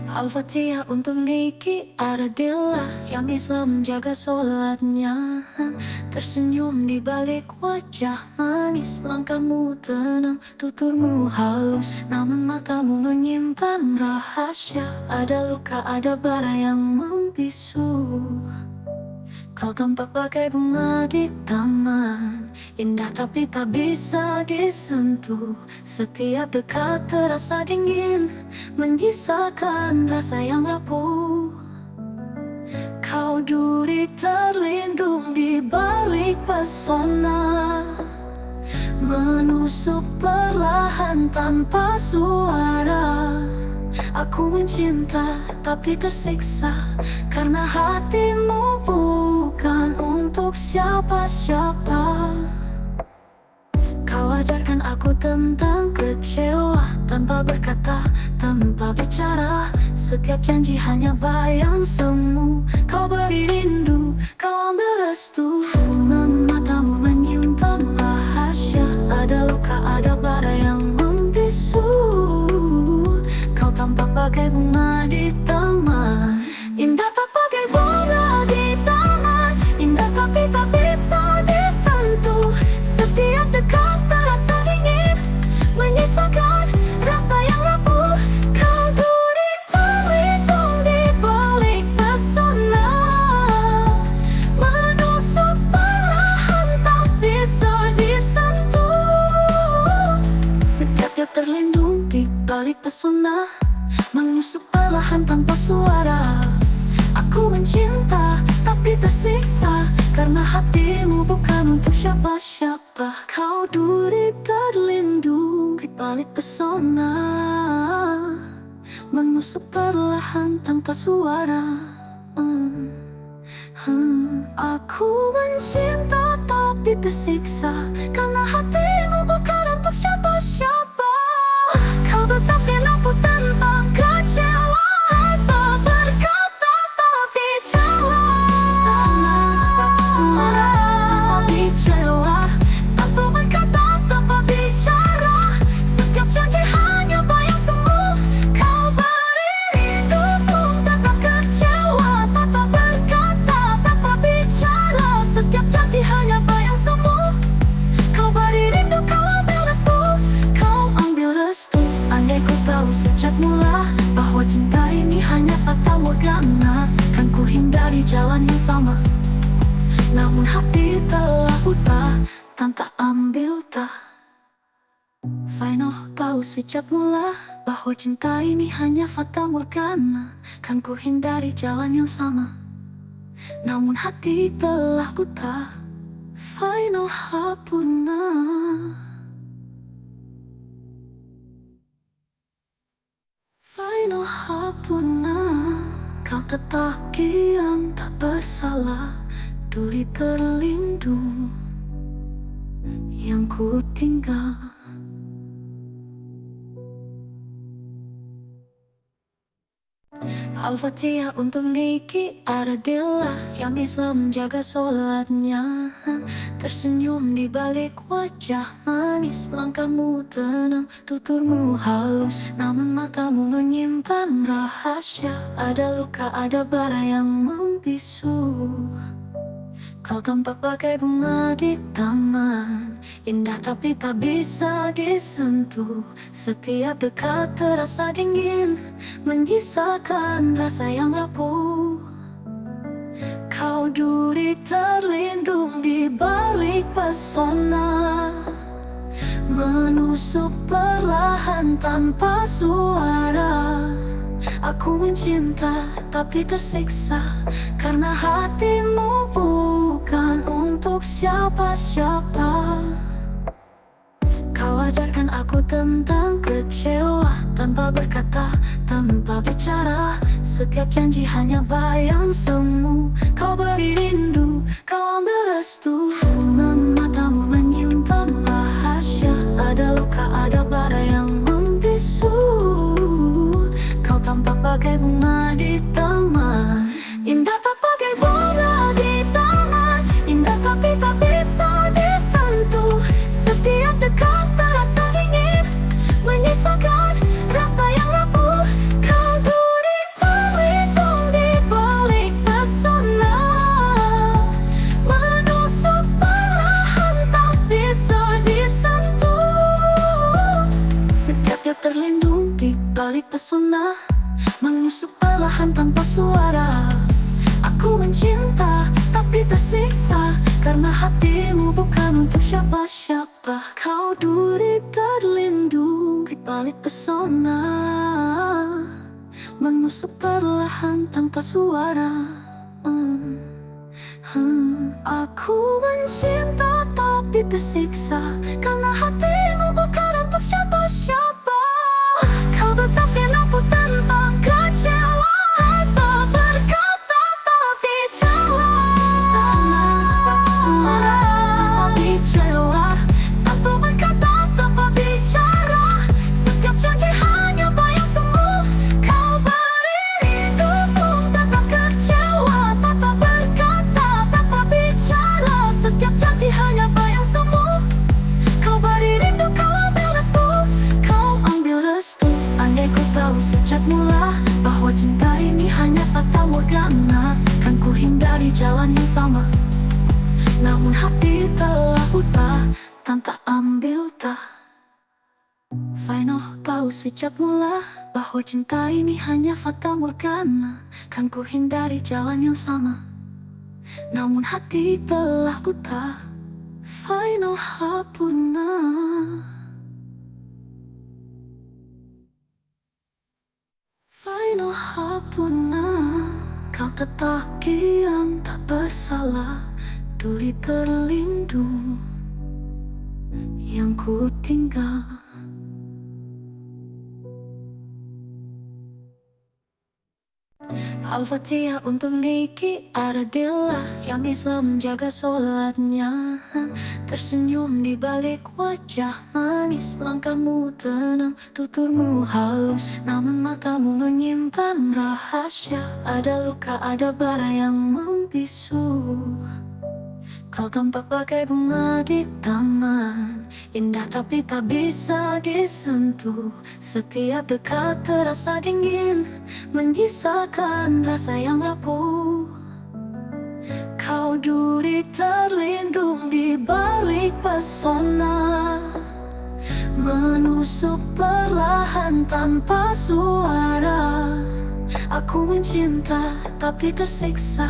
Al-Fatihah untuk Niki Ardillah yang Islam menjaga sholatnya. Tersenyum di balik wajah manis, langkahmu tenang, tuturmu halus, namun matamu menyimpan rahasia. Ada luka, ada bara yang membisu. Kau tampak bagai bunga di taman, indah tapi tak bisa disentuh. Setiap dekat terasa dingin, menyisakan rasa yang rapuh. Kau duri terlindung di balik pesona, menusuk perlahan tanpa suara. Aku mencinta tapi tersiksa, karena hatimu bukan untuk siapa-siapa. Kau ajarkan aku tentang kecewa, tanpa berkata, tanpa bicara. Setiap janji hanya bayang semu. Kau beri rindu, kau ambil restu, namun matamu menyimpan rahasia. Ada luka, ada bara yang membisu. Kau tampak bagai bunga di taman, indah tak bagai bunga di taman, indah tapi tak bisa disentuh. Setiap dekat terasa dingin, menyisakan rasa yang rapuh. Kau duri terlindung di balik pesona, menusuk perlahan tak bisa disentuh. Setiap dia terlindung di balik pesona, menusuk perlahan tanpa suara. Aku mencinta tapi tersiksa, karena hatimu bukan untuk siapa-siapa. Kau duri terlindung di balik pesona, menusuk perlahan tanpa suara. Aku mencinta tapi tersiksa, karena hatimu bukan untuk siapa-siapa. Kau tetap aku tanpa kecewa, tak berkata, tak bicara. Suara tak bicara, tanpa berkata, tanpa bicara. Setiap janji hanya bayang semu. Kau beri rinduku tanpa kecewa, tanpa berkata, tanpa bicara. Setiap janji hanya bayang semu. Kau beri rindu, kau ambil restu, kau ambil restu. Andai ku tahu sejak mula bahwa cinta ini hanya fata morgana, kan ku hindari jalan yang sama. Namun hati telah buta, tak ambil tak. Final tahu sejak mula bahwa cinta ini hanya fata morgana, kan ku hindari jalan yang sama. Namun hati telah buta. Final hapuna. Final hapuna. Kau tetap diam, tak bersalah, duri terlindung yang ku tinggal. Al-Fatihah untuk Niki Ardillah yang Islam menjaga sholatnya. Tersenyum di balik wajah manis, langkahmu tenang, tuturmu halus, namun matamu menyimpan rahasia. Ada luka, ada bara yang membisu. Kau tampak bagai bunga di taman, indah tapi tak bisa disentuh. Setiap dekat terasa dingin, menyisakan rasa yang rapuh. Kau duri terlindung di balik pesona, menusuk perlahan tanpa suara. Aku mencinta tapi tersiksa, karena hatimu bukan untuk siapa-siapa. Kau ajarkan aku tentang kecewa, tanpa berkata, tanpa bicara. Setiap janji hanya bayang semu. Kau beri rindu, kau ambil restu, namun matamu menyimpan rahasia. Ada luka, ada bara yang membisu. Kau tampak bagai bunga di taman, indah tak bagai bunga di taman, indah tapi tak bisa disentuh. Setiap dekat terasa dingin, menyisakan rasa yang rapuh. Kau duri pesona, menusuk perlahan tanpa suara. Aku mencinta tapi tersiksa, karena hatimu bukan untuk siapa-siapa. Kau duri terlindung di balik pesona, menusuk perlahan tanpa suara. Aku mencinta tapi tersiksa, karena hatimu bukan untuk siapa-siapa. Kau tetap bikin aku tentang kecewa, tanpa berkata tak bicara. Tanpa suara, tanpa bicara, tanpa berkata, tanpa bicara. Setiap janji hanya bayang semu. Kau beri hidupmu tanpa kecewa, tanpa berkata, tanpa bicara. Setiap janji hanya bayang semu. Kau beri rindu, kau ambil restu. Kau ambil restu. Andai ku tahu sejak mula bahwa cinta ini hanya fata morgana, kan ku hindari jalan yang sama. Namun hati telah buta, tanpa ambil tak. Final tahu sejak mula bahwa cinta ini hanya fata morgana, kan ku hindari jalan yang sama. Namun hati telah buta. Final hapuna. Final hapuna. Kau tetap diam tak bersalah, duri terlindung yang ku tinggal. Al-Fatihah untuk Niki Ardila yang Islam menjaga sholatnya. Tersenyum di balik wajah manis, langkahmu tenang, tuturmu halus, namun matamu menyimpan rahasia. Ada luka, ada bara yang membisu. Kau tampak bagai bunga di taman, indah tapi tak bisa disentuh. Setiap dekat terasa dingin, menyisakan rasa yang rapuh. Kau duri terlindung di balik pesona, menusuk perlahan tanpa suara. Aku mencinta tapi tersiksa,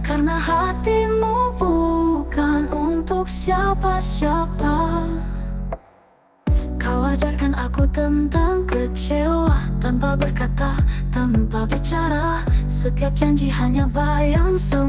karena hatimu bukan untuk siapa-siapa. Kau ajarkan aku tentang kecewa, tanpa berkata, tanpa bicara. Setiap janji hanya bayang semu.